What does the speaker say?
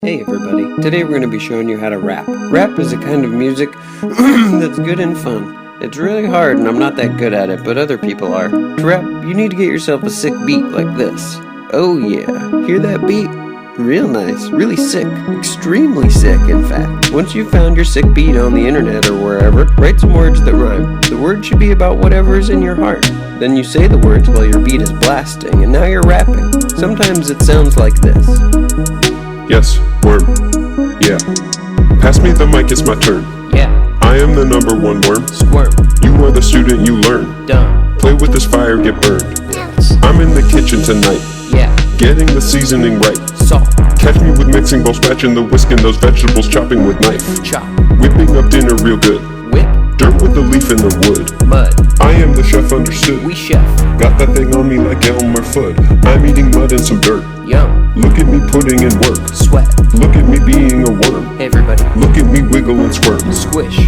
Hey everybody, today we're going to be showing you how to rap. Rap is a kind of music that's good and fun. It's really hard and I'm not that good at it, but other people are. To rap, you need to get yourself a sick beat like this. Oh yeah, hear that beat? Real nice, really sick, extremely sick in fact. Once you've found your sick beat on the internet or wherever, write some words that rhyme. The words should be about whatever is in your heart. Then you say the words while your beat is blasting, and now you're rapping. Sometimes it sounds like this. Yes, worm. Yeah. Pass me the mic, it's my turn. Yeah. I am the number one worm. Squirm. You are the student, you learn. Dumb. Play with this fire, get burned. Yes. I'm in the kitchen tonight. Yeah. Getting the seasoning right. Salt. Catch me with mixing bowl, scratching the whisking those vegetables, chopping with knife. Chop. Whipping up dinner real good. Whip. Dirt with the leaf in the wood. Mud. I am the chef, understood. We chef. Got that thing on me like Elmer Fudd. I'm eating mud and some dirt. Yum. Look at me putting in work. Sweat. Look at me being a worm. Hey everybody. Look at me wiggle and squirm. Squish.